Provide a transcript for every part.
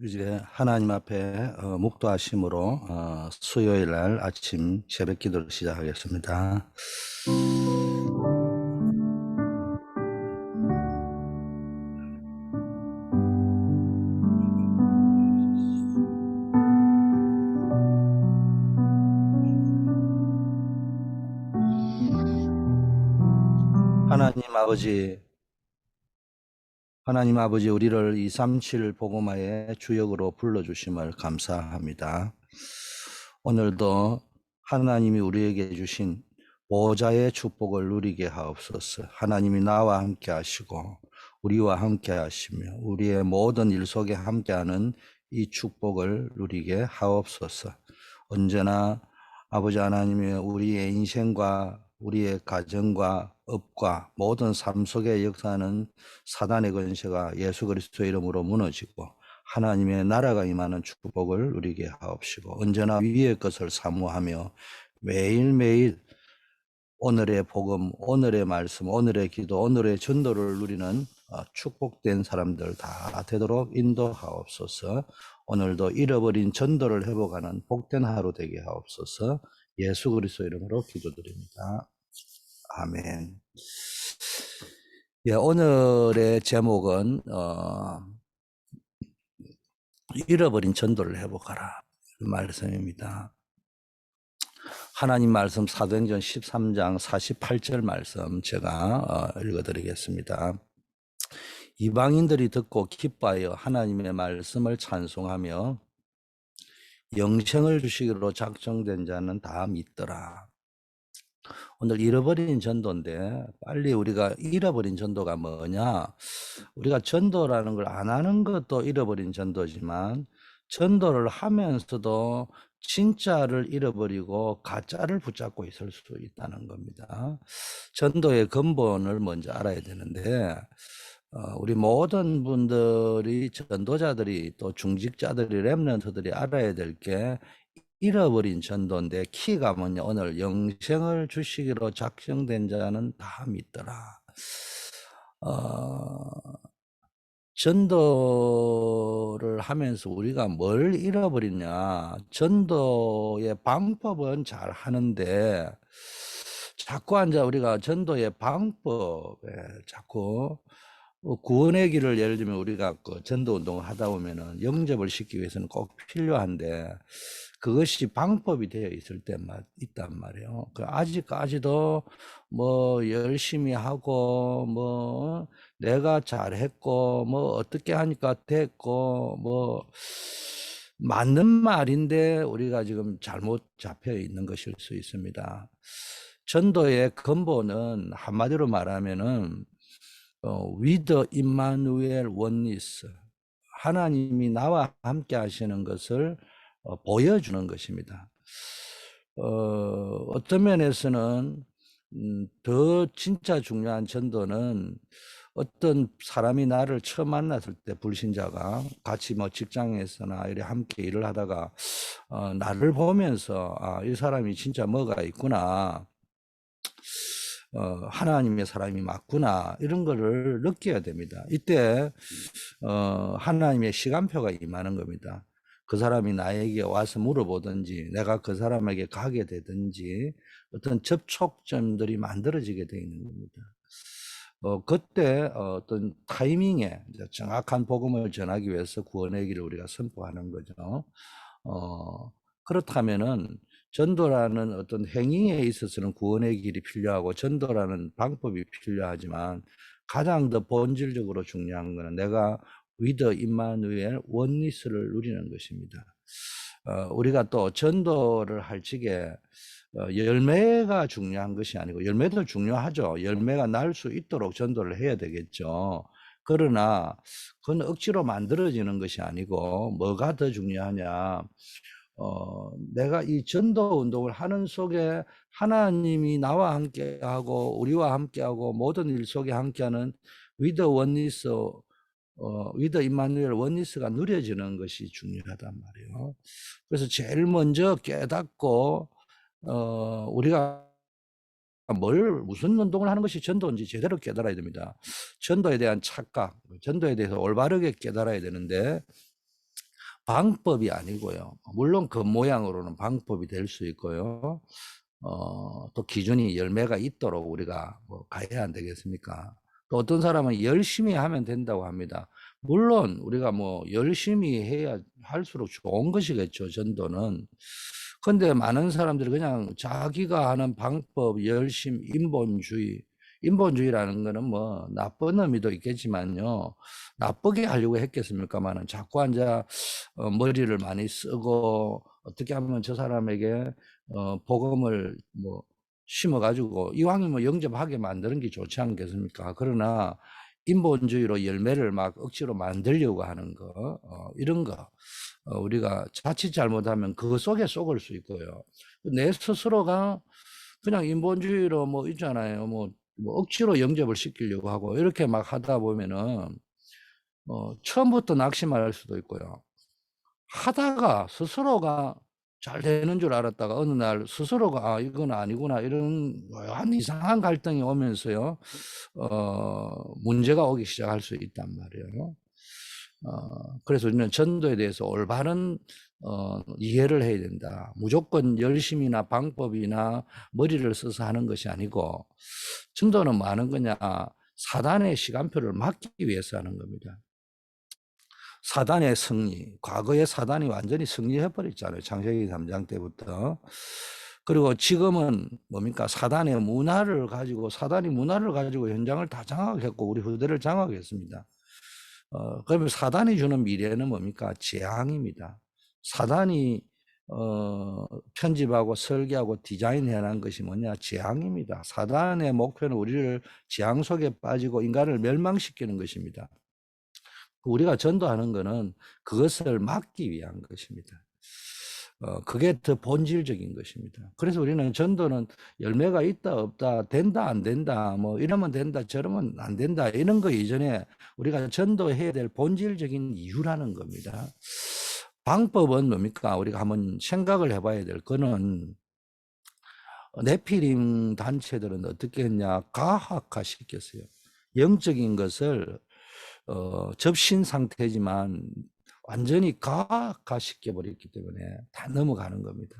이제 하나님 앞에 묵도하심으로 수요일 날 아침 새벽 기도를 시작하겠습니다. 하나님 아버지, 우리를 237 복음화의 주역으로 불러주심을 감사합니다. 오늘도 하나님이 우리에게 주신 보호자의 축복을 누리게 하옵소서. 하나님이 나와 함께 하시고 우리와 함께 하시며 우리의 모든 일 속에 함께하는 이 축복을 누리게 하옵소서. 언제나 아버지 하나님이 우리의 인생과 우리의 가정과 업과 모든 삶 속에 역사하는 사단의 권세가 예수 그리스도의 이름으로 무너지고 하나님의 나라가 임하는 축복을 누리게 하옵시고, 언제나 위의 것을 사모하며 매일매일 오늘의 복음, 오늘의 말씀, 오늘의 기도, 오늘의 전도를 누리는 축복된 사람들 다 되도록 인도하옵소서. 오늘도 잃어버린 전도를 회복하는 복된 하루 되게 하옵소서. 예수 그리스도 이름으로 기도드립니다. 아멘. 예, 오늘의 제목은 잃어버린 전도를 회복하라 말씀입니다. 하나님 말씀 사도행전 13장 48절 말씀 제가 읽어드리겠습니다. 이방인들이 듣고 기뻐하여 하나님의 말씀을 찬송하며 영생을 주시기로 작정된 자는 다 믿더라. 오늘 잃어버린 전도인데, 빨리 우리가 잃어버린 전도가 뭐냐? 우리가 전도라는 걸 안 하는 것도 잃어버린 전도지만, 전도를 하면서도 진짜를 잃어버리고 가짜를 붙잡고 있을 수 있다는 겁니다. 전도의 근본을 먼저 알아야 되는데, 우리 모든 분들이, 전도자들이, 또 중직자들이, 렘넌트들이 알아야 될 게 잃어버린 전도인데, 키가 뭐냐? 오늘 영생을 주시기로 작정된 자는 다 믿더라. 전도를 하면서 우리가 뭘 잃어버리냐? 전도의 방법은 잘 하는데 자꾸 우리가 전도의 방법에 자꾸 구원의 길을, 예를 들면 우리가 그 전도 운동을 하다 보면은 영접을 시키기 위해서는 꼭 필요한데 그것이 방법이 되어 있을 때만 있단 말이에요. 아직까지도 뭐 열심히 하고 뭐 내가 잘했고 뭐 어떻게 하니까 됐고 뭐 맞는 말인데 우리가 지금 잘못 잡혀 있는 것일 수 있습니다. 전도의 근본은 한마디로 말하면은 with Emmanuel oneness, 하나님이 나와 함께 하시는 것을 보여주는 것입니다. 어떤 면에서는 더 진짜 중요한 전도는 어떤 사람이 나를 처음 만났을 때, 불신자가 같이 뭐 직장에서나 이렇게 함께 일을 하다가 나를 보면서 이 사람이 진짜 뭐가 있구나, 하나님의 사람이 맞구나, 이런 거를 느껴야 됩니다. 이때 하나님의 시간표가 임하는 겁니다. 그 사람이 나에게 와서 물어보든지 내가 그 사람에게 가게 되든지 어떤 접촉점들이 만들어지게 되어 있는 겁니다. 그때 어떤 타이밍에 정확한 복음을 전하기 위해서 구원의 길을 우리가 선포하는 거죠. 그렇다면은 전도라는 어떤 행위에 있어서는 구원의 길이 필요하고 전도라는 방법이 필요하지만 가장 더 본질적으로 중요한 것은 내가 with 임마누엘 원리스를 누리는 것입니다. 우리가 또 전도를 할 적에 열매가 중요한 것이 아니고, 열매도 중요하죠. 열매가 날 수 있도록 전도를 해야 되겠죠. 그러나 그건 억지로 만들어지는 것이 아니고 뭐가 더 중요하냐? 내가 이 전도 운동을 하는 속에 하나님이 나와 함께하고 우리와 함께하고 모든 일 속에 함께하는 with oneness, with 임마누엘 원리스가 누려지는 것이 중요하단 말이에요. 그래서 제일 먼저 깨닫고 우리가 무슨 운동을 하는 것이 전도인지 제대로 깨달아야 됩니다. 전도에 대한 착각, 전도에 대해서 올바르게 깨달아야 되는데 방법이 아니고요. 물론 그 모양으로는 방법이 될 수 있고요. 또 기준이 열매가 있도록 우리가 뭐 가야 안 되겠습니까? 또 어떤 사람은 열심히 하면 된다고 합니다. 물론 우리가 뭐 열심히 해야 할수록 좋은 것이겠죠, 전도는. 근데 많은 사람들이 그냥 자기가 하는 방법, 열심, 인본주의라는 거는 뭐 나쁜 의미도 있겠지만요. 나쁘게 하려고 했겠습니까만은 자꾸 앉아 머리를 많이 쓰고 어떻게 하면 저 사람에게 복음을 뭐 심어가지고 이왕이면 뭐 영접하게 만드는 게 좋지 않겠습니까? 그러나 인본주의로 열매를 막 억지로 만들려고 하는 거, 이런 거, 우리가 자칫 잘못하면 그 속에 속을 수 있고요. 내 스스로가 그냥 인본주의로 뭐 있잖아요. 뭐 억지로 영접을 시키려고 하고 이렇게 막 하다 보면은 처음부터 낙심할 수도 있고요. 하다가 스스로가 잘 되는 줄 알았다가 어느 날 스스로가 이건 아니구나 이런 한 이상한 갈등이 오면서요 문제가 오기 시작할 수 있단 말이에요. 그래서 우리는 전도에 대해서 올바른 이해를 해야 된다. 무조건 열심이나 방법이나 머리를 써서 하는 것이 아니고 전도는 뭐 하는 거냐, 사단의 시간표를 막기 위해서 하는 겁니다. 사단의 승리, 과거에 사단이 완전히 승리해버렸잖아요. 창세기 3장 때부터. 그리고 지금은 뭡니까? 사단이 문화를 가지고 현장을 다 장악했고 우리 후대를 장악했습니다. 그러면 사단이 주는 미래는 뭡니까? 재앙입니다. 사단이 편집하고 설계하고 디자인해낸 것이 뭐냐? 재앙입니다. 사단의 목표는 우리를 재앙 속에 빠지고 인간을 멸망시키는 것입니다. 우리가 전도하는 것은 그것을 막기 위한 것입니다. 그게 더 본질적인 것입니다. 그래서 우리는 전도는 열매가 있다 없다, 된다 안 된다, 뭐 이러면 된다 저러면 안 된다, 이런 거 이전에 우리가 전도해야 될 본질적인 이유라는 겁니다. 방법은 뭡니까? 우리가 한번 생각을 해봐야 될 거는 네피림 단체들은 어떻게 했냐? 가학화 시켰어요. 영적인 것을 접신 상태지만 완전히 과학화 시켜버렸기 때문에 다 넘어가는 겁니다.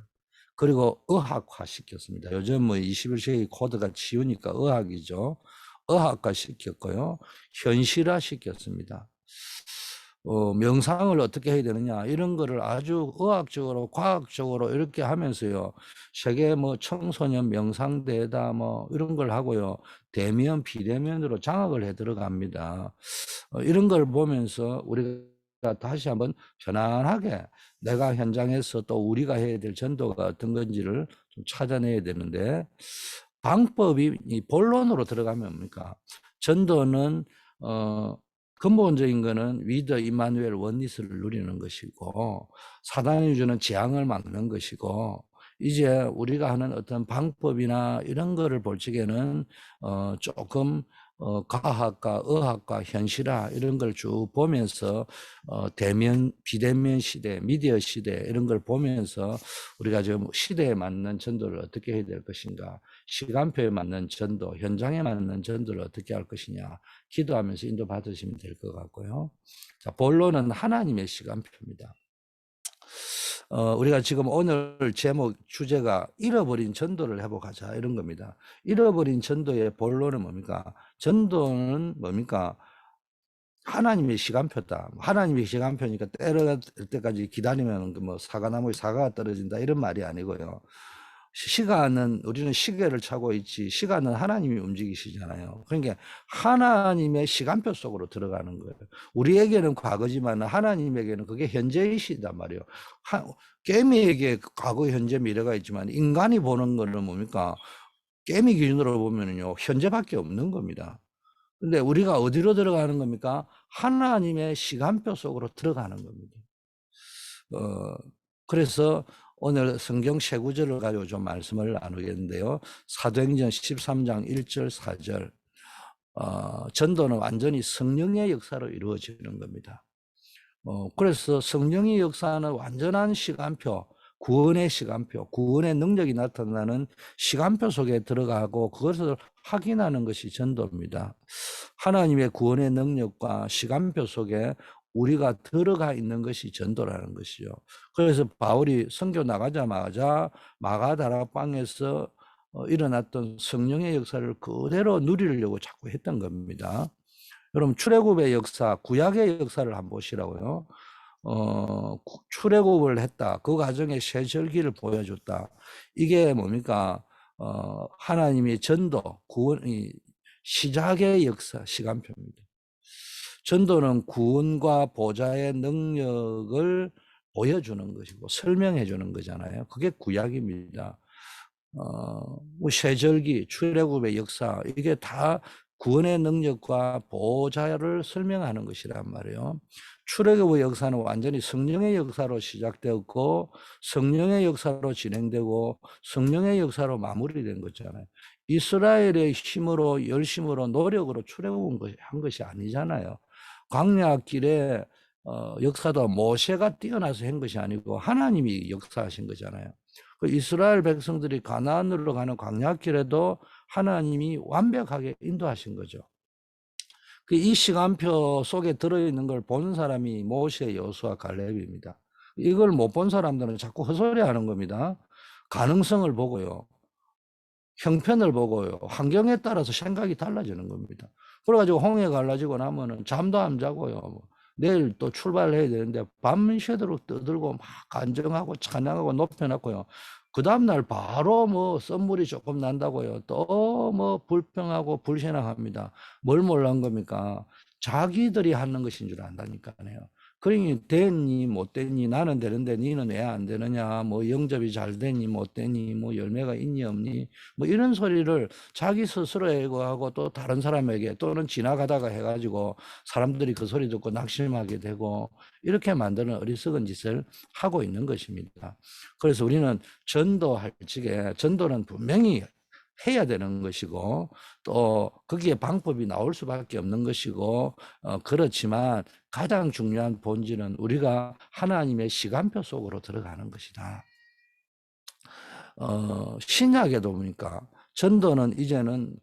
그리고 의학화 시켰습니다. 요즘 뭐 21세기 코드가 치우니까 의학이죠. 의학화 시켰고요. 현실화 시켰습니다. 명상을 어떻게 해야 되느냐 이런 거를 아주 의학적으로 과학적으로 이렇게 하면서요, 세계 뭐 청소년 명상대다 뭐 이런 걸 하고요, 대면 비대면으로 장악을 해 들어갑니다. 이런 걸 보면서 우리가 다시 한번 편안하게 내가 현장에서 또 우리가 해야 될 전도가 어떤 건지를 좀 찾아내야 되는데, 방법이 이 본론으로 들어가면 뭡니까? 전도는 근본적인 거는 위더 이마누엘 원리스를 누리는 것이고 사단이 주는 재앙을 막는 것이고, 이제 우리가 하는 어떤 방법이나 이런 거를 볼 적에는 조금 과학과 의학과 현실화 이런 걸 쭉 보면서 대면 비대면 시대, 미디어 시대 이런 걸 보면서 우리가 지금 시대에 맞는 전도를 어떻게 해야 될 것인가, 시간표에 맞는 전도, 현장에 맞는 전도를 어떻게 할 것이냐 기도하면서 인도 받으시면 될 것 같고요. 자, 본론은 하나님의 시간표입니다. 우리가 지금 오늘 제목 주제가 잃어버린 전도를 회복하자 이런 겁니다. 잃어버린 전도의 본론은 뭡니까? 전도는 뭡니까? 하나님의 시간표다. 하나님의 시간표니까 때를 때까지 기다리면 뭐 사과나무에 사과가 떨어진다 이런 말이 아니고요. 시간은 우리는 시계를 차고 있지 시간은 하나님이 움직이시잖아요. 그러니까 하나님의 시간표 속으로 들어가는 거예요. 우리에게는 과거지만 하나님에게는 그게 현재이시단 말이에요. 개미에게 과거, 현재, 미래가 있지만 인간이 보는 거는 뭡니까? 개미 기준으로 보면요 현재밖에 없는 겁니다. 근데 우리가 어디로 들어가는 겁니까? 하나님의 시간표 속으로 들어가는 겁니다. 그래서 오늘 성경 세 구절을 가지고 좀 말씀을 나누겠는데요. 사도행전 13장 1절 4절. 전도는 완전히 성령의 역사로 이루어지는 겁니다. 그래서 성령의 역사는 완전한 시간표, 구원의 시간표, 구원의 능력이 나타나는 시간표 속에 들어가고 그것을 확인하는 것이 전도입니다. 하나님의 구원의 능력과 시간표 속에 우리가 들어가 있는 것이 전도라는 것이죠. 그래서 바울이 선교 나가자마자 마가다락방에서 일어났던 성령의 역사를 그대로 누리려고 자꾸 했던 겁니다. 여러분 출애굽의 역사, 구약의 역사를 한번 보시라고요. 출애굽을 했다. 그 과정에 세절기를 보여줬다. 이게 뭡니까? 하나님의 전도, 구원이 시작의 역사, 시간표입니다. 전도는 구원과 보좌의 능력을 보여주는 것이고 설명해 주는 거잖아요. 그게 구약입니다. 세절기, 출애굽의 역사, 이게 다 구원의 능력과 보좌를 설명하는 것이란 말이에요. 출애굽의 역사는 완전히 성령의 역사로 시작되었고 성령의 역사로 진행되고 성령의 역사로 마무리된 거잖아요. 이스라엘의 힘으로 열심으로 노력으로 출애굽한 것이 아니잖아요. 광야길에 역사도 모세가 뛰어나서 한 것이 아니고 하나님이 역사하신 거잖아요. 그 이스라엘 백성들이 가나안으로 가는 광야길에도 하나님이 완벽하게 인도하신 거죠. 이 시간표 속에 들어있는 걸 본 사람이 모세, 여호수아, 갈렙입니다. 이걸 못 본 사람들은 자꾸 헛소리하는 겁니다. 가능성을 보고요. 형편을 보고요. 환경에 따라서 생각이 달라지는 겁니다. 그래가지고 홍해 갈라지고 나면은 잠도 안 자고요. 내일 또 출발해야 되는데 밤새도록 떠들고 막 간증하고 찬양하고 높여놓고요. 그 다음날 바로 뭐 썸물이 조금 난다고요. 또 뭐 불평하고 불신앙합니다. 뭘 몰란 겁니까? 자기들이 하는 것인 줄 안다니까요. 그러니 됐니 못 됐니 나는 되는데 니는 왜 안 되느냐, 뭐 영접이 잘 됐니 못 됐니, 뭐 열매가 있니 없니, 뭐 이런 소리를 자기 스스로에게 하고 또 다른 사람에게 또는 지나가다가 해가지고 사람들이 그 소리 듣고 낙심하게 되고 이렇게 만드는 어리석은 짓을 하고 있는 것입니다. 그래서 우리는 전도할 적에 전도는 분명히 해야 되는 것이고 또 거기에 방법이 나올 수밖에 없는 것이고 그렇지만 가장 중요한 본질은 우리가 하나님의 시간표 속으로 들어가는 것이다. 신약에도 보니까 전도는 이제는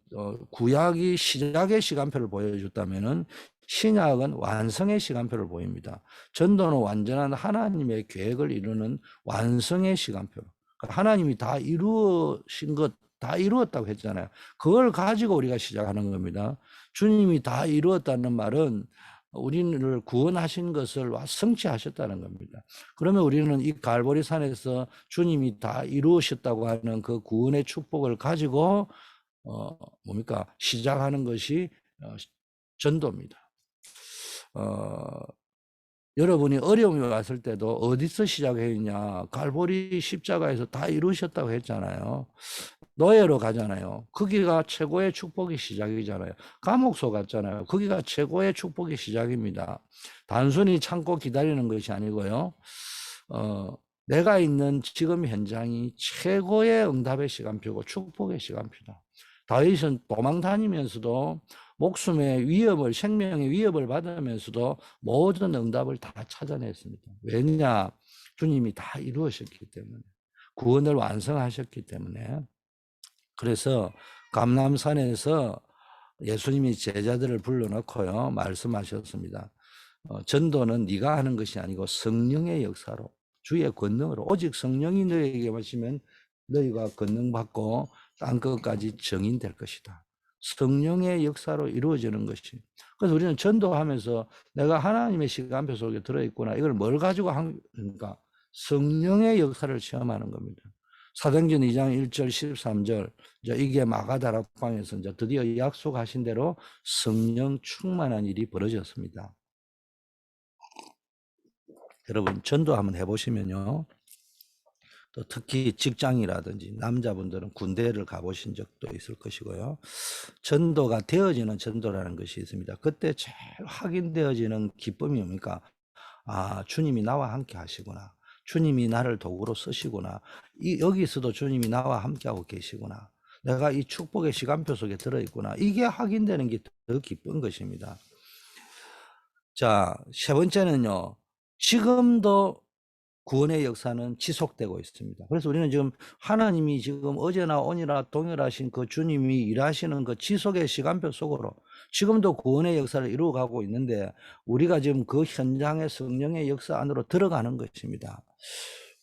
구약이 시작의 시간표를 보여줬다면은 신약은 완성의 시간표를 보입니다. 전도는 완전한 하나님의 계획을 이루는 완성의 시간표. 하나님이 다 이루신 것, 다 이루었다고 했잖아요. 그걸 가지고 우리가 시작하는 겁니다. 주님이 다 이루었다는 말은 우리를 구원하신 것을 성취하셨다는 겁니다. 그러면 우리는 이 갈보리 산에서 주님이 다 이루으셨다고 하는 그 구원의 축복을 가지고 뭡니까? 시작하는 것이 전도입니다. 여러분이 어려움이 왔을 때도 어디서 시작했냐? 갈보리 십자가에서 다 이루셨다고 했잖아요. 노예로 가잖아요. 거기가 최고의 축복의 시작이잖아요. 감옥소 갔잖아요. 거기가 최고의 축복의 시작입니다. 단순히 참고 기다리는 것이 아니고요. 내가 있는 지금 현장이 최고의 응답의 시간표고 축복의 시간표다. 다윗은 도망 다니면서도 목숨의 위협을, 생명의 위협을 받으면서도 모든 응답을 다 찾아냈습니다. 왜냐? 주님이 다 이루어졌기 때문에, 구원을 완성하셨기 때문에. 그래서 감람산에서 예수님이 제자들을 불러놓고요 말씀하셨습니다. 전도는 네가 하는 것이 아니고 성령의 역사로, 주의 권능으로, 오직 성령이 너에게 마시면 너희가 권능 받고 땅 끝까지 정인될 것이다. 성령의 역사로 이루어지는 것이. 그래서 우리는 전도하면서 내가 하나님의 시간표 속에 들어있구나, 이걸 뭘 가지고 하니까 성령의 역사를 체험하는 겁니다. 사도행전 2장 1절 13절 이게 마가다락방에서 이제 드디어 약속하신 대로 성령 충만한 일이 벌어졌습니다. 여러분 전도 한번 해보시면요, 또 특히 직장이라든지 남자분들은 군대를 가보신 적도 있을 것이고요, 전도가 되어지는 전도라는 것이 있습니다. 그때 제일 확인되어지는 기쁨이 뭡니까? 아, 주님이 나와 함께 하시구나, 주님이 나를 도구로 쓰시구나, 여기서도 주님이 나와 함께하고 계시구나, 내가 이 축복의 시간표 속에 들어있구나, 이게 확인되는 게 더 기쁜 것입니다. 자, 세 번째는요, 지금도 구원의 역사는 지속되고 있습니다. 그래서 우리는 지금 하나님이 지금 어제나 오늘이나 동일하신 그 주님이 일하시는 그 지속의 시간표 속으로 지금도 구원의 역사를 이루어가고 있는데 우리가 지금 그 현장의 성령의 역사 안으로 들어가는 것입니다.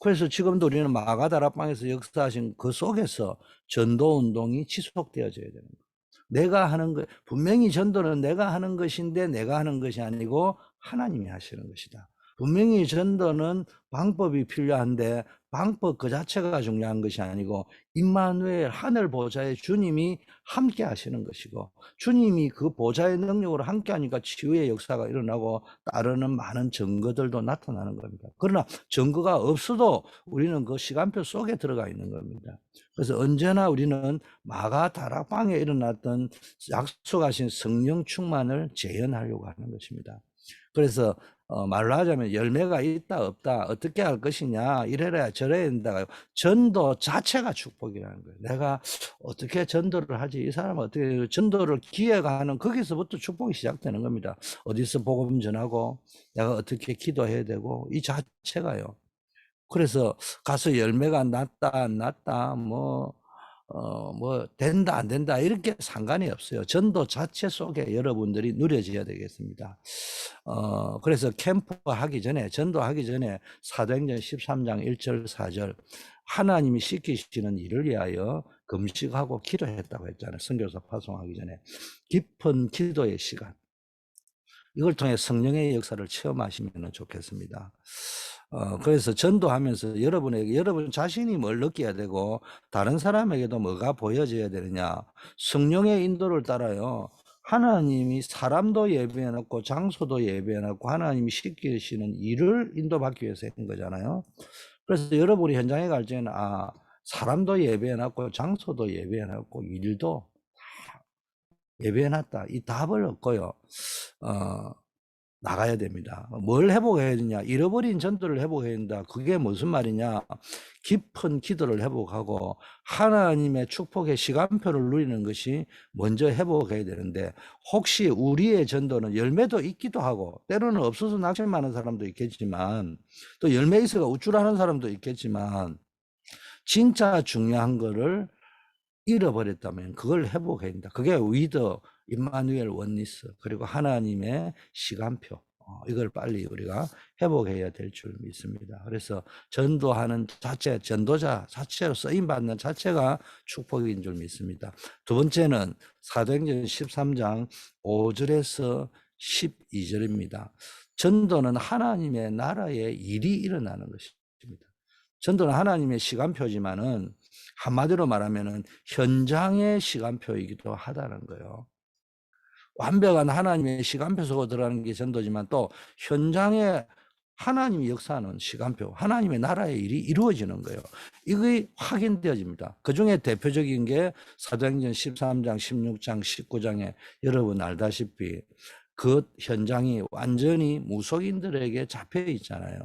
그래서 지금도 우리는 마가다락방에서 역사하신 그 속에서 전도 운동이 지속되어져야 되는 거예요. 내가 하는 것, 분명히 전도는 내가 하는 것인데 내가 하는 것이 아니고 하나님이 하시는 것이다. 분명히 전도는 방법이 필요한데 방법 그 자체가 중요한 것이 아니고 임마누엘 하늘 보좌의 주님이 함께 하시는 것이고 주님이 그 보좌의 능력으로 함께 하니까 치유의 역사가 일어나고 따르는 많은 증거들도 나타나는 겁니다. 그러나 증거가 없어도 우리는 그 시간표 속에 들어가 있는 겁니다. 그래서 언제나 우리는 마가 다락방에 일어났던 약속하신 성령 충만을 재현하려고 하는 것입니다. 그래서 말로 하자면 열매가 있다 없다 어떻게 할 것이냐 이래야 저래야 된다. 전도 자체가 축복이라는 거예요. 내가 어떻게 전도를 하지, 이 사람은 어떻게 전도를 기획하는 거기서부터 축복이 시작되는 겁니다. 어디서 복음 전하고 내가 어떻게 기도해야 되고 이 자체가요. 그래서 가서 열매가 났다 안 났다 뭐 된다 안 된다 이렇게 상관이 없어요. 전도 자체 속에 여러분들이 누려져야 되겠습니다. 그래서 캠프 하기 전에 전도하기 전에 사도행전 13장 1절 4절 하나님이 시키시는 일을 위하여 금식하고 기도했다고 했잖아요. 선교사 파송하기 전에 깊은 기도의 시간, 이걸 통해 성령의 역사를 체험하시면 좋겠습니다. 그래서 전도하면서 여러분 자신이 뭘 느껴야 되고 다른 사람에게도 뭐가 보여져야 되느냐, 성령의 인도를 따라요. 하나님이 사람도 예배해놓고 장소도 해놓고 하나님이 시키시는 일을 인도받기 위해서 한 거잖아요. 그래서 여러분이 현장에 갈 때는 사람도 예배해놨고 장소도 예배해놨고 일도 예배해놨다, 이 답을 얻고요 나가야 됩니다. 뭘 회복해야 되냐, 잃어버린 전도를 회복해야 된다. 그게 무슨 말이냐, 깊은 기도를 회복하고 하나님의 축복의 시간표를 누리는 것이 먼저 회복해야 되는데, 혹시 우리의 전도는 열매도 있기도 하고 때로는 없어서 낙심하는 사람도 있겠지만 또 열매 있어가 우쭐하는 사람도 있겠지만 진짜 중요한 거를 잃어버렸다면 그걸 회복해야 된다. 그게 위더 임마누엘 원리스 그리고 하나님의 시간표, 이걸 빨리 우리가 회복해야 될 줄 믿습니다. 그래서 전도하는 자체, 전도자 자체로 쓰임받는 자체가 축복인 줄 믿습니다. 두 번째는 사도행전 13장 5절에서 12절입니다. 전도는 하나님의 나라의 일이 일어나는 것입니다. 전도는 하나님의 시간표지만은 한마디로 말하면은 현장의 시간표이기도 하다는 거예요. 완벽한 하나님의 시간표 속으로 들어가는 게 전도지만 또 현장에 하나님이 역사하는 시간표, 하나님의 나라의 일이 이루어지는 거예요. 이게 확인되어집니다. 그 중에 대표적인 게 사도행전 13장, 16장, 19장에 여러분 알다시피 그 현장이 완전히 무속인들에게 잡혀 있잖아요.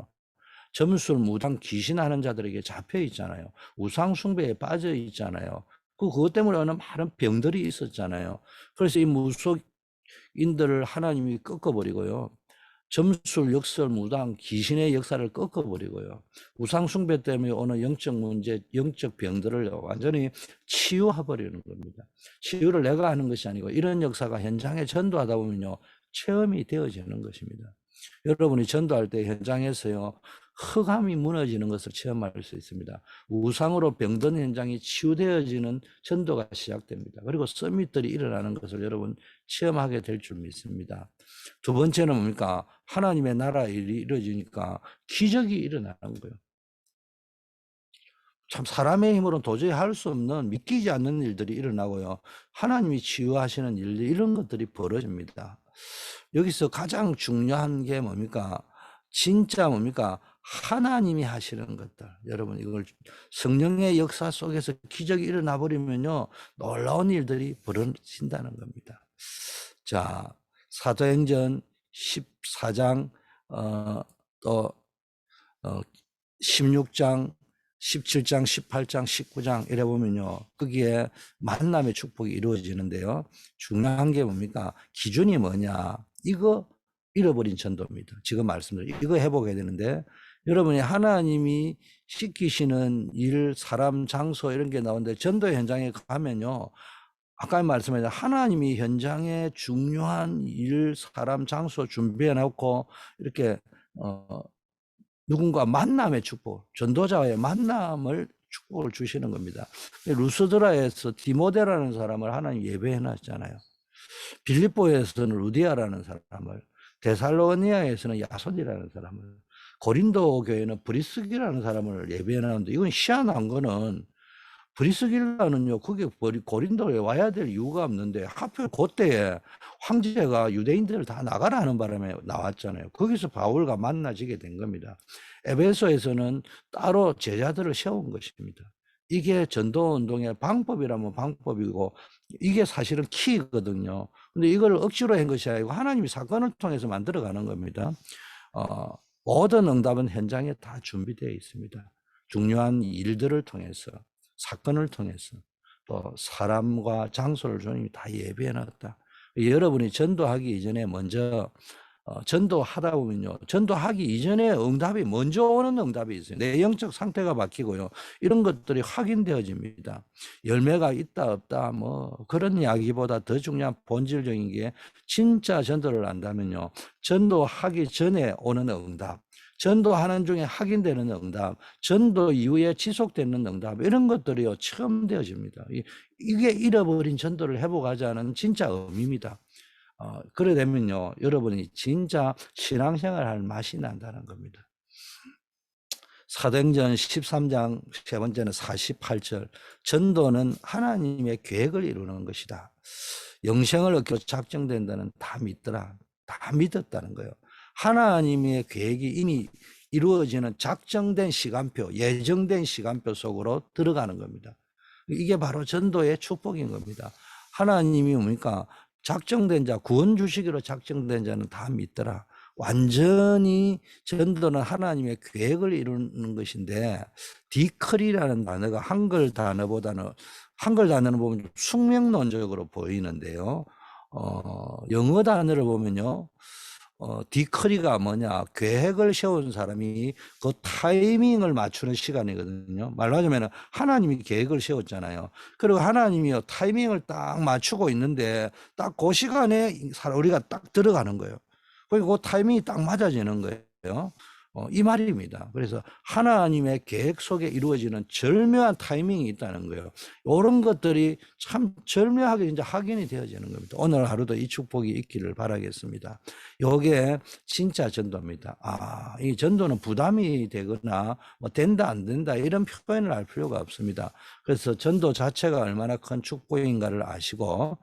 점술, 무당, 귀신하는 자들에게 잡혀 있잖아요. 우상 숭배에 빠져 있잖아요. 그것 때문에 많은 병들이 있었잖아요. 그래서 이 무속인들을 하나님이 꺾어버리고요. 점술, 역설, 무당, 귀신의 역사를 꺾어버리고요. 우상 숭배 때문에 오는 영적 문제, 영적 병들을 완전히 치유해버리는 겁니다. 치유를 내가 하는 것이 아니고 이런 역사가 현장에 전도하다 보면요, 체험이 되어지는 것입니다. 여러분이 전도할 때 현장에서요, 흑암이 무너지는 것을 체험할 수 있습니다. 우상으로 병든 현장이 치유되어지는 전도가 시작됩니다. 그리고 서밋들이 일어나는 것을 여러분 체험하게 될 줄 믿습니다. 두 번째는 뭡니까? 하나님의 나라 일이 이루어지니까 기적이 일어나는 거예요. 참 사람의 힘으로는 도저히 할 수 없는 믿기지 않는 일들이 일어나고요. 하나님이 치유하시는 일들, 이런 것들이 벌어집니다. 여기서 가장 중요한 게 뭡니까? 진짜 뭡니까? 하나님이 하시는 것들. 여러분 이걸 성령의 역사 속에서 기적이 일어나 버리면요, 놀라운 일들이 벌어진다는 겁니다. 자, 사도행전 14장 또 16장 17장 18장 19장 이래 보면요, 거기에 만남의 축복이 이루어지는데요, 중요한 게 뭡니까? 기준이 뭐냐? 이거 잃어버린 전도입니다. 지금 말씀드린 이거 회복해야 되는데 여러분이 하나님이 시키시는 일, 사람, 장소 이런 게 나오는데 전도 현장에 가면요. 아까 말씀하신 하나님이 현장에 중요한 일, 사람, 장소 준비해 놓고 이렇게 누군가 만남의 축복, 전도자와의 만남을 축복을 주시는 겁니다. 루스드라에서 디모데라는 사람을 하나님 예배해 놨잖아요. 빌립보에서는 루디아라는 사람을, 데살로니아에서는 야손이라는 사람을, 고린도 교회는 브리스기라는 사람을 예배해 놨는데 이건 희한한 거는 브리스길라는요, 그게 고린도에 와야 될 이유가 없는데 하필 그때에 황제가 유대인들을 다 나가라는 바람에 나왔잖아요. 거기서 바울과 만나지게 된 겁니다. 에베소에서는 따로 제자들을 세운 것입니다. 이게 전도운동의 방법이라면 방법이고 이게 사실은 키거든요. 근데 이걸 억지로 한 것이 아니고 하나님이 사건을 통해서 만들어가는 겁니다. 모든 응답은 현장에 다 준비되어 있습니다. 중요한 일들을 통해서, 사건을 통해서, 또 사람과 장소를 주님이 다 예비해 놨다. 여러분이 전도하기 이전에 먼저 전도하다 보면요, 전도하기 이전에 응답이 먼저 오는 응답이 있어요. 내 영적 상태가 바뀌고요, 이런 것들이 확인되어집니다. 열매가 있다 없다 뭐 그런 이야기보다 더 중요한 본질적인 게, 진짜 전도를 한다면요, 전도하기 전에 오는 응답, 전도하는 중에 확인되는 응답, 전도 이후에 지속되는 응답, 이런 것들이요 처음 되어집니다. 이게 잃어버린 전도를 회복하자는 진짜 의미입니다. 그래 되면요, 여러분이 진짜 신앙생활 할 맛이 난다는 겁니다. 사도행전 13장 세 번째는 48절, 전도는 하나님의 계획을 이루는 것이다. 영생을 얻기로 작정된다는 다 믿더라. 다 믿었다는 거예요. 하나님의 계획이 이미 이루어지는 작정된 시간표, 예정된 시간표 속으로 들어가는 겁니다. 이게 바로 전도의 축복인 겁니다. 하나님이 뭡니까? 작정된 자, 구원 주시기로 작정된 자는 다 믿더라. 완전히 전도는 하나님의 계획을 이루는 것인데, 디클이라는 단어가 한글 단어보다는, 한글 단어는 보면 숙명론적으로 보이는데요. 영어 단어를 보면요, 디커리가 뭐냐, 계획을 세운 사람이 그 타이밍을 맞추는 시간이거든요. 말로 하자면 하나님이 계획을 세웠잖아요. 그리고 하나님이 타이밍을 딱 맞추고 있는데 딱 그 시간에 우리가 딱 들어가는 거예요. 그리고 그 타이밍이 딱 맞아지는 거예요. 이 말입니다. 그래서 하나님의 계획 속에 이루어지는 절묘한 타이밍이 있다는 거예요. 이런 것들이 참 절묘하게 이제 확인이 되어지는 겁니다. 오늘 하루도 이 축복이 있기를 바라겠습니다. 이게 진짜 전도입니다. 이 전도는 부담이 되거나 뭐 된다 안 된다 이런 표현을 할 필요가 없습니다. 그래서 전도 자체가 얼마나 큰 축복인가를 아시고,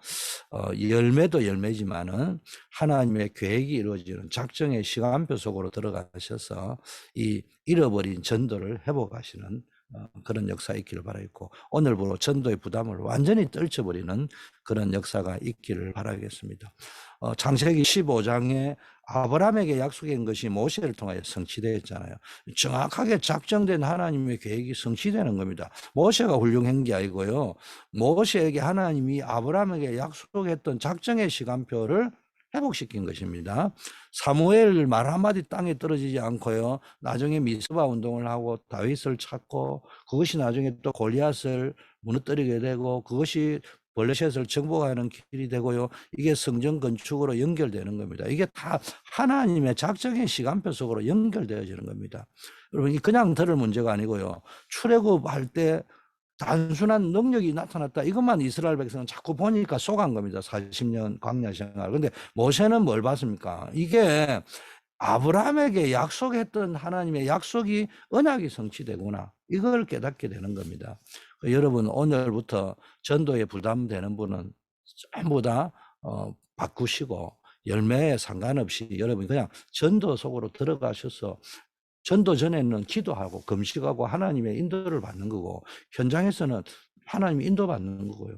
열매도 열매지만은 하나님의 계획이 이루어지는 작정의 시간표 속으로 들어가셔서 이 잃어버린 전도를 회복하시는 그런 역사 있기를 바라겠고, 오늘부로 전도의 부담을 완전히 떨쳐버리는 그런 역사가 있기를 바라겠습니다. 창세기 15장에 아브라함에게 약속한 것이 모세를 통하여 성취되었잖아요. 정확하게 작정된 하나님의 계획이 성취되는 겁니다. 모세가 훌륭한 게 아니고요, 모세에게 하나님이 아브라함에게 약속했던 작정의 시간표를 회복시킨 것입니다. 사무엘 말 한마디 땅에 떨어지지 않고요, 나중에 미스바 운동을 하고 다윗을 찾고, 그것이 나중에 또 골리앗을 무너뜨리게 되고, 그것이 블레셋을 정복하는 길이 되고요, 이게 성전 건축으로 연결되는 겁니다. 이게 다 하나님의 작정의 시간표 속으로 연결되어지는 겁니다. 여러분, 이 그냥 들을 문제가 아니고요, 출애굽할 때 단순한 능력이 나타났다, 이것만 이스라엘 백성은 자꾸 보니까 속한 겁니다. 40년 광야 생활. 근데 모세는 뭘 봤습니까? 이게 아브라함에게 약속했던 하나님의 약속이, 언약이 성취되구나, 이걸 깨닫게 되는 겁니다. 여러분, 오늘부터 전도에 부담되는 분은 전부 다 바꾸시고, 열매에 상관없이 여러분 그냥 전도 속으로 들어가셔서, 전도 전에는 기도하고 금식하고 하나님의 인도를 받는 거고, 현장에서는 하나님의 인도받는 거고요.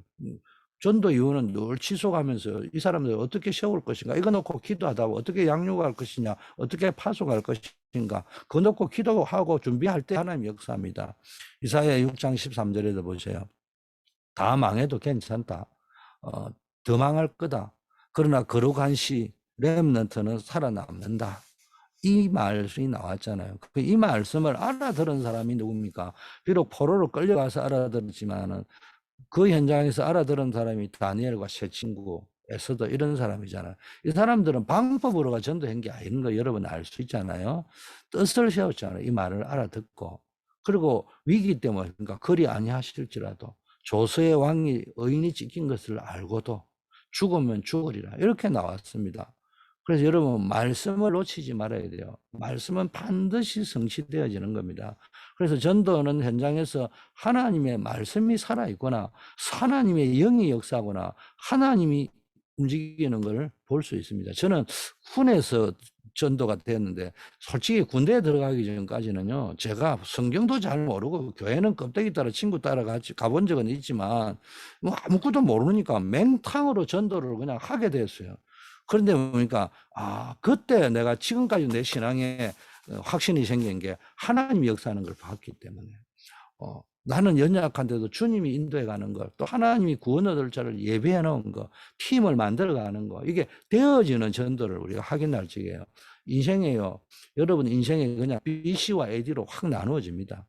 전도 이후는 늘 지속하면서 이 사람들 어떻게 세울 것인가, 이거 놓고 기도하다 어떻게 양육할 것이냐, 어떻게 파송할 것인가, 그거 놓고 기도하고 준비할 때 하나님 역사합니다. 이사야 6장 13절에도 보세요. 다 망해도 괜찮다. 더 망할 거다. 그러나 거룩한 시 렘넌트는 살아남는다. 이 말씀이 나왔잖아요. 이 말씀을 알아들은 사람이 누굽니까? 비록 포로로 끌려가서 알아들었지만은 그 현장에서 알아들은 사람이 다니엘과 세 친구, 에스더 이런 사람이잖아요. 이 사람들은 방법으로가 전도한 게 아닌 거 여러분 알 수 있잖아요. 뜻을 세웠잖아요. 이 말을 알아듣고. 그리고 위기 때문에 그러니까 그리 아니하실지라도 조서의 왕이 의인이 찍힌 것을 알고도 죽으면 죽으리라 이렇게 나왔습니다. 그래서 여러분 말씀을 놓치지 말아야 돼요. 말씀은 반드시 성취되어지는 겁니다. 그래서 전도는 현장에서 하나님의 말씀이 살아있거나 하나님의 영이 역사하거나 하나님이 움직이는 걸 볼 수 있습니다. 저는 군에서 전도가 됐는데 솔직히 군대에 들어가기 전까지는요. 제가 성경도 잘 모르고 교회는 껍데기 따라 친구 따라 같이 가본 적은 있지만 뭐 아무것도 모르니까 맹탕으로 전도를 그냥 하게 됐어요. 그런데 보니까 그때 내가 지금까지 내 신앙에 확신이 생긴 게 하나님이 역사하는 걸 봤기 때문에 나는 연약한데도 주님이 인도해 가는 걸, 또 하나님이 구원 얻을 자를 예배해 놓은 거, 팀을 만들어 가는 거, 이게 되어지는 전도를 우리가 확인할 적이에요. 인생에요. 여러분 인생에 그냥 BC와 AD로 확 나누어집니다.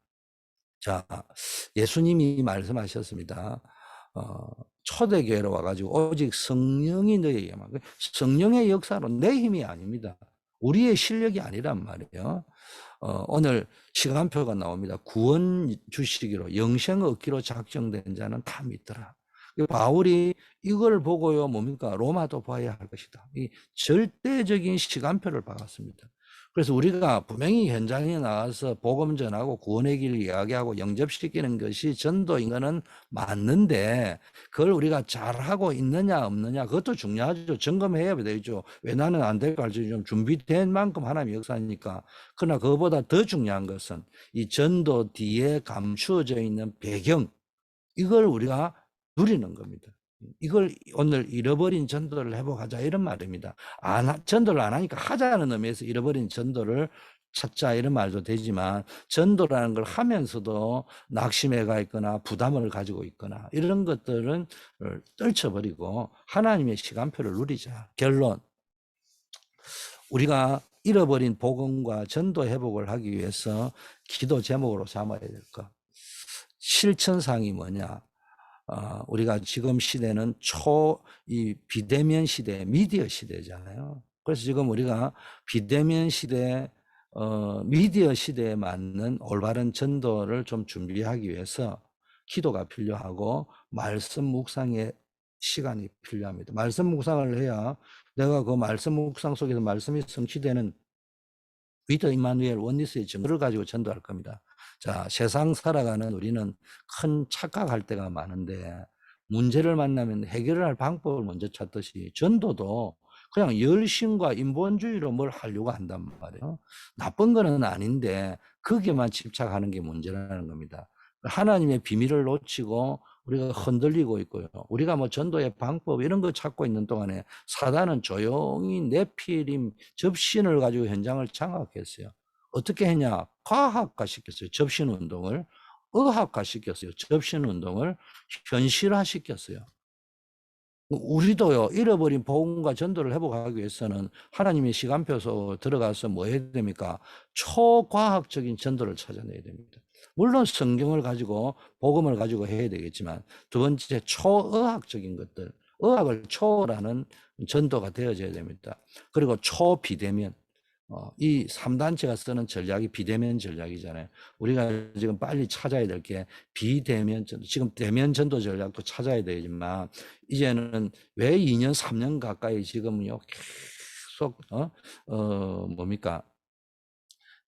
자, 예수님이 말씀하셨습니다. 초대교회로 와가지고 오직 성령이 너에게만, 성령의 역사로 내 힘이 아닙니다. 우리의 실력이 아니란 말이에요. 오늘 시간표가 나옵니다. 구원 주시기로 영생 얻기로 작정된 자는 다 믿더라. 바울이 이걸 보고요 뭡니까? 로마도 봐야 할 것이다. 이 절대적인 시간표를 박았습니다. 그래서 우리가 분명히 현장에 나가서 복음 전하고 구원의 길을 이야기하고 영접시키는 것이 전도인 것은 맞는데 그걸 우리가 잘하고 있느냐 없느냐 그것도 중요하죠. 점검해야 되죠. 왜 나는 안 될까 할지 좀 준비된 만큼 하나님의 역사니까. 그러나 그것보다 더 중요한 것은 이 전도 뒤에 감추어져 있는 배경, 이걸 우리가 누리는 겁니다. 이걸 오늘 잃어버린 전도를 회복하자 이런 말입니다. 전도를 안 하니까 하자는 의미에서 잃어버린 전도를 찾자 이런 말도 되지만 전도라는 걸 하면서도 낙심해 가 있거나 부담을 가지고 있거나 이런 것들은 떨쳐버리고 하나님의 시간표를 누리자. 결론, 우리가 잃어버린 복음과 전도 회복을 하기 위해서 기도 제목으로 삼아야 될 것. 실천상이 뭐냐? 우리가 지금 시대는 이 비대면 시대, 미디어 시대잖아요. 그래서 지금 우리가 비대면 시대, 미디어 시대에 맞는 올바른 전도를 좀 준비하기 위해서 기도가 필요하고 말씀 묵상의 시간이 필요합니다. 말씀 묵상을 해야 내가 그 말씀 묵상 속에서 말씀이 성취되는 위더 임마누엘 원리스의 증거를 가지고 전도할 겁니다. 자, 세상 살아가는 우리는 큰 착각할 때가 많은데 문제를 만나면 해결을 할 방법을 먼저 찾듯이 전도도 그냥 열심과 인본주의로 뭘 하려고 한단 말이에요. 나쁜 거는 아닌데 거기에만 집착하는 게 문제라는 겁니다. 하나님의 비밀을 놓치고 우리가 흔들리고 있고요. 우리가 뭐 전도의 방법 이런 거 찾고 있는 동안에 사단은 조용히 네피림 접신을 가지고 현장을 장악했어요. 어떻게 했냐? 과학화 시켰어요. 접신 운동을. 의학화 시켰어요. 접신 운동을 현실화 시켰어요. 우리도요, 잃어버린 복음과 전도를 회복하기 위해서는 하나님의 시간표서 들어가서 뭐 해야 됩니까? 초과학적인 전도를 찾아내야 됩니다. 물론 성경을 가지고 복음을 가지고 해야 되겠지만 두 번째 초의학적인 것들, 의학을 초월하는 전도가 되어져야 됩니다. 그리고 초비대면, 이 3단체가 쓰는 전략이 비대면 전략이잖아요. 우리가 지금 빨리 찾아야 될 게 비대면 전도, 지금 대면 전도 전략도 찾아야 되지만 이제는 왜 2년, 3년 가까이 지금요 계속 뭡니까?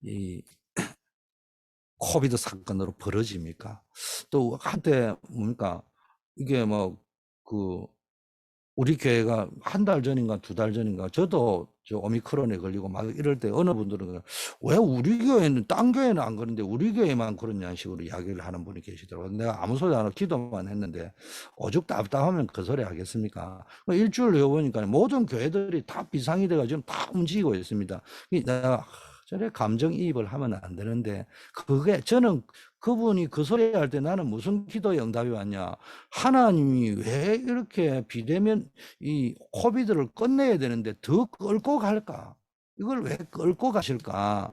이 코비드 사건으로 벌어집니까? 또 한때 뭡니까? 이게 우리 교회가 한 달 전인가 두 달 전인가 저도 저 오미크론에 걸리고 막 이럴 때 어느 분들은 왜 우리 교회는 딴 교회는 안 그런데 우리 교회만 그러냐는 식으로 이야기를 하는 분이 계시더라고요. 내가 아무 소리 안 하고 기도만 했는데 오죽 답답하면 그 소리 하겠습니까? 일주일 후에 보니까 모든 교회들이 다 비상이 돼가 지금 다 움직이고 있습니다. 내가 저래 감정이입을 하면 안 되는데 저는 그분이 그 소리 할 때 나는 무슨 기도의 응답이 왔냐? 하나님이 왜 이렇게 비대면 이 코비드를 끝내야 되는데 더 끌고 갈까? 이걸 왜 끌고 가실까?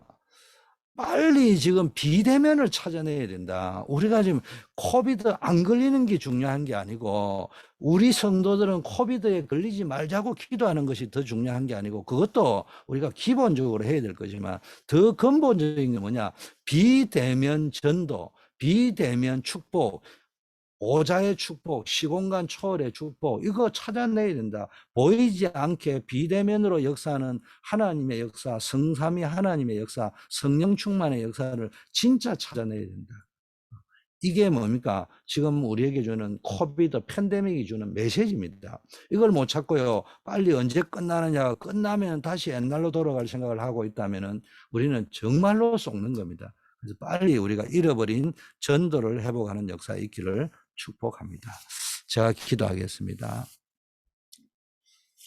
빨리 지금 비대면을 찾아내야 된다. 우리가 지금 코비드 안 걸리는 게 중요한 게 아니고, 우리 성도들은 코비드에 걸리지 말자고 기도하는 것이 더 중요한 게 아니고, 그것도 우리가 기본적으로 해야 될 거지만, 더 근본적인 게 뭐냐? 비대면 전도, 비대면 축복, 보좌의 축복, 시공간 초월의 축복, 이거 찾아내야 된다. 보이지 않게 비대면으로 역사하는 하나님의 역사, 성삼위 하나님의 역사, 성령 충만의 역사를 진짜 찾아내야 된다. 이게 뭡니까? 지금 우리에게 주는 코비드 팬데믹이 주는 메시지입니다. 이걸 못 찾고요. 빨리 언제 끝나느냐, 끝나면 다시 옛날로 돌아갈 생각을 하고 있다면 우리는 정말로 속는 겁니다. 그래서 빨리 우리가 잃어버린 전도를 회복하는 역사가 있기를 축복합니다. 제가 기도하겠습니다.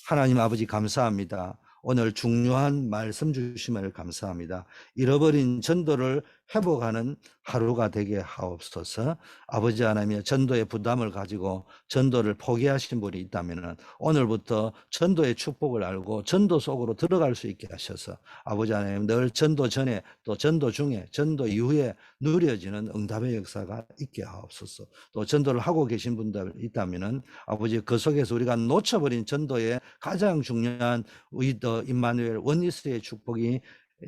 하나님 아버지 감사합니다. 오늘 중요한 말씀 주심을 감사합니다. 잃어버린 전도를 회복하는 하루가 되게 하옵소서. 아버지 하나님의 전도의 부담을 가지고 전도를 포기하신 분이 있다면 오늘부터 전도의 축복을 알고 전도 속으로 들어갈 수 있게 하셔서 아버지 하나님 늘 전도 전에 또 전도 중에 전도 이후에 누려지는 응답의 역사가 있게 하옵소서. 또 전도를 하고 계신 분들 있다면 아버지 그 속에서 우리가 놓쳐버린 전도의 가장 중요한 위더 임마누엘 원리스의 축복이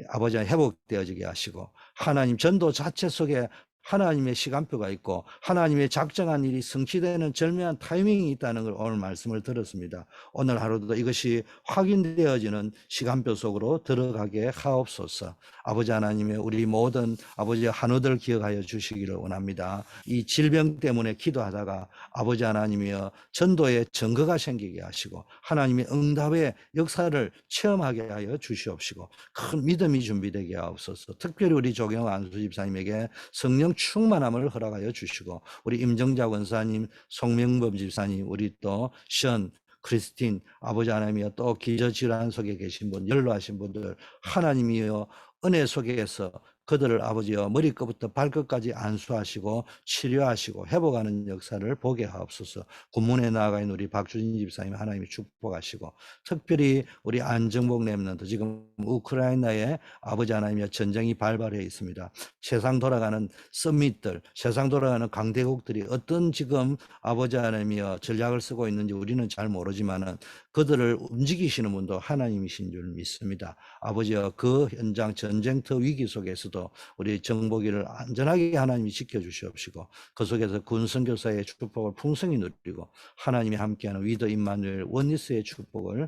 아버지 회복되어지게 하시고 하나님 전도 자체 속에 하나님의 시간표가 있고 하나님의 작정한 일이 성취되는 절묘한 타이밍이 있다는 걸 오늘 말씀을 들었습니다. 오늘 하루도 이것이 확인되어지는 시간표 속으로 들어가게 하옵소서. 아버지 하나님의 우리 모든 아버지 한우들 기억하여 주시기를 원합니다. 이 질병 때문에 기도하다가 아버지 하나님이여 전도에 증거가 생기게 하시고 하나님의 응답의 역사를 체험하게 하여 주시옵시고 큰 믿음이 준비되게 하옵소서. 특별히 우리 조경 안수 집사님에게 성령 충만함을 허락하여 주시고 우리 임정자 원사님, 송명범 집사님, 우리 또 션 크리스틴 아버지 하나님이여 또 기저질환 속에 계신 분, 연로하신 분들 하나님이여 은혜 속에서 그들을 아버지여 머리끝부터 발끝까지 안수하시고 치료하시고 회복하는 역사를 보게 하옵소서. 군문에 나아가 있는 우리 박주진 집사님 하나님이 축복하시고 특별히 우리 안정복 렘넌트 지금 우크라이나에 아버지 하나님의 전쟁이 발발해 있습니다. 세상 돌아가는 서밋들, 세상 돌아가는 강대국들이 어떤 지금 아버지 하나님이여 전략을 쓰고 있는지 우리는 잘 모르지만은 그들을 움직이시는 분도 하나님이신 줄 믿습니다. 아버지여 그 현장 전쟁터 위기 속에서도 우리 정복이를 안전하게 하나님이 지켜주시옵시고 그 속에서 군선교사의 축복을 풍성히 누리고 하나님이 함께하는 위더 임마누엘 원리스의 축복을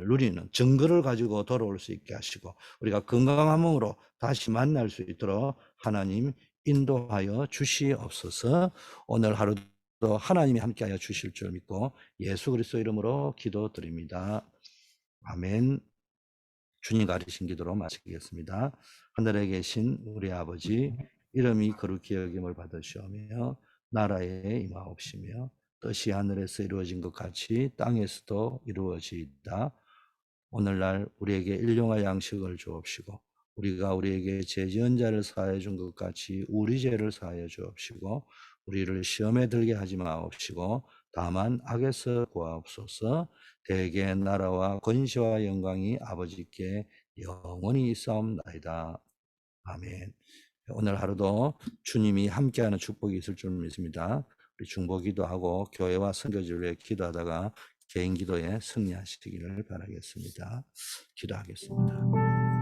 누리는 증거를 가지고 돌아올 수 있게 하시고 우리가 건강한 몸으로 다시 만날 수 있도록 하나님 인도하여 주시옵소서. 오늘 하루도 하나님이 함께하여 주실 줄 믿고 예수 그리스도 이름으로 기도드립니다. 아멘. 주님 가르친 기도로 마치겠습니다. 하늘에 계신 우리 아버지 이름이 거룩히 여김을 받으시오며 나라에 임하옵시며 뜻이 하늘에서 이루어진 것 같이 땅에서도 이루어지이다. 오늘날 우리에게 일용할 양식을 주옵시고 우리가 우리에게 죄 지은 자를 사하여 준 것 같이 우리 죄를 사하여 주옵시고 우리를 시험에 들게 하지 마옵시고 다만 악에서 구하옵소서. 대개 나라와 권세와 영광이 아버지께 영원히 있사옵나이다. 아멘. 오늘 하루도 주님이 함께하는 축복이 있을 줄 믿습니다. 우리 중보기도 하고 교회와 선교지를 위해 기도하다가 개인 기도에 승리하시기를 바라겠습니다. 기도하겠습니다.